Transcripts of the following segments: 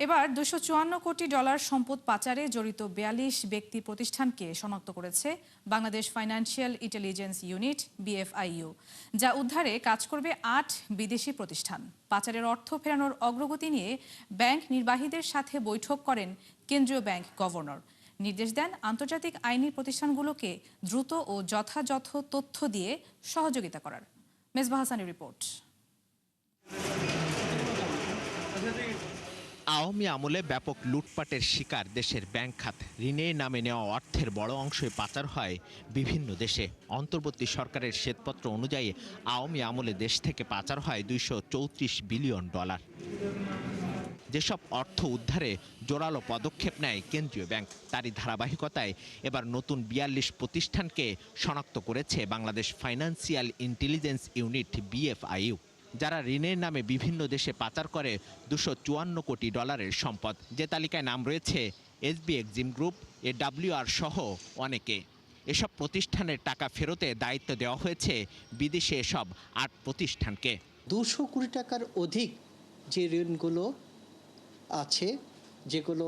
এবার $254 কোটি সম্পদ পাচারে জড়িত ৪২ ব্যক্তি প্রতিষ্ঠানকে শনাক্ত করেছে Bangladesh financial intelligence unit BFIU, যা উদ্ধারে কাজ করবে ৮ বিদেশি প্রতিষ্ঠান। পাচারের অর্থ ফেরানোর অগ্রগতি নিয়ে ব্যাংক নির্বাহীদের সাথে বৈঠক করেন কেন্দ্রীয় ব্যাংক গভর্নর। নির্দেশ দেন আন্তর্জাতিক আইনি প্রতিষ্ঠানগুলোকে দ্রুত ও যথাযথ তথ্য দিয়ে সহযোগিতা করার। মেজবাহ হাসানের রিপোর্ট। আওয়ামী আমলে ব্যাপক লুটপাটের শিকার দেশের ব্যাংক খাত। ঋণের নামে নেওয়া অর্থের বড় অংশই পাচার হয় বিভিন্ন দেশে। অন্তর্বর্তী সরকারের শ্বেতপত্র অনুযায়ী আওয়ামী আমলে দেশ থেকে পাচার হয় $234 বিলিয়ন। যেসব অর্থ উদ্ধারে জোরালো পদক্ষেপ নেয় কেন্দ্রীয় ব্যাংক, তারই ধারাবাহিকতায় এবার নতুন ৪২ প্রতিষ্ঠানকে শনাক্ত করেছে Bangladesh financial intelligence unit BFIU, যারা ঋণের নামে বিভিন্ন দেশে পাচার করে $254 কোটি সম্পদ। যে তালিকায় নাম রয়েছে SB এক্সিম গ্রুপ, AWR সহ অনেকে। এসব প্রতিষ্ঠানের টাকা ফেরতে দায়িত্ব দেওয়া হয়েছে বিদেশে এসব ৮ প্রতিষ্ঠানকে। 200 কোটি টাকার অধিক যে ঋণগুলো আছে, যেগুলো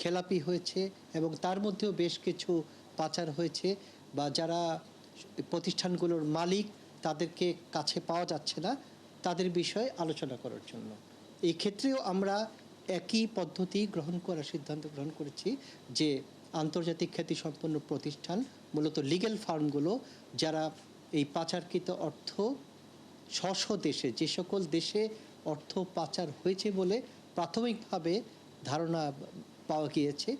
খেলাপি হয়েছে এবং তার মধ্যেও বেশ কিছু পাচার হয়েছে, বা যারা প্রতিষ্ঠানগুলোর মালিক তাদেরকে কাছে পাওয়া যাচ্ছে না, তাদের বিষয়ে আলোচনা করার জন্য এই ক্ষেত্রেও আমরা একই পদ্ধতি গ্রহণ করার সিদ্ধান্ত গ্রহণ করেছি যে আন্তর্জাতিক খ্যাতিসম্পন্ন প্রতিষ্ঠান, মূলত লিগ্যাল ফার্মগুলো, যারা এই পাচারকৃত অর্থ স্ব দেশে, যে সকল দেশে অর্থ পাচার হয়েছে বলে প্রাথমিকভাবে ধারণা পাওয়া গিয়েছে,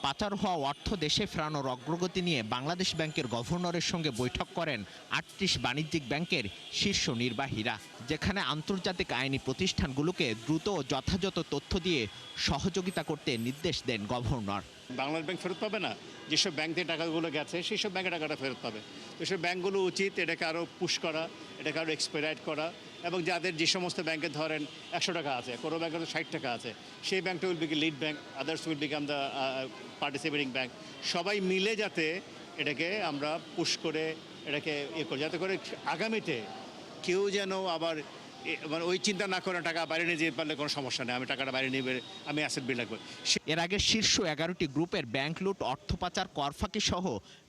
পাচার হওয়া অর্থ দেশে ফেরানোর অগ্রগতি নিয়ে বাংলাদেশ ব্যাংকের গভর্নরের সঙ্গে বৈঠক করেন ৩৮ বাণিজ্যিক ব্যাংকের শীর্ষ নির্বাহীরা, যেখানে আন্তর্জাতিক আইনি প্রতিষ্ঠানগুলোকে দ্রুত ও যথাযথ তথ্য দিয়ে সহযোগিতা করতে নির্দেশ দেন গভর্নর। বাংলাদেশ ব্যাংক ফেরত পাবে না, যেসব ব্যাংক থেকে টাকাগুলো গেছে সেই সব ব্যাংকে টাকাটা ফেরত পাবে। তো সব ব্যাংকগুলো উচিত এটাকে আরও পুশ করা, এটাকে আরও এক্সপেরাইট করা, এবং যাদের যে সমস্ত ব্যাংকে ধরেন 100 টাকা আছে, কোনো ব্যাংকে 60 টাকা আছে, সেই ব্যাংকটা will become lead bank, others will become the participating bank. সবাই মিলে যাতে এটাকে আমরা পুশ করে এটাকে করি, যাতে করে আগামীতে কেউ যেন আবার মানে ওই চিন্তা না করে টাকা বাইরে নিয়ে যেতে পারলে কোনো সমস্যা নেই, আমি টাকাটা বাইরে নিয়ে আমি অ্যাসেট বিল্ড রাখবো। এর আগে শীর্ষ 11টি গ্রুপের ব্যাংক লুট, অর্থ পাচার, করফাকি সহ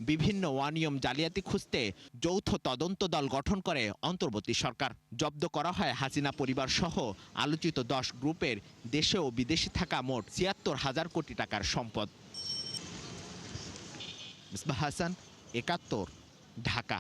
বিভিন্ন অনিয়ম জালিয়াতি খুঁজতে যৌথ তদন্ত দল গঠন করে অন্তর্বর্তী সরকার। জব্দ করা হয় হাসিনা পরিবার সহ আলোচিত 10 গ্রুপের দেশে ও বিদেশে থাকা মোট ৭৬,০০০ কোটি টাকার সম্পদ। মিসবাহ হাসান, ৭১, ঢাকা।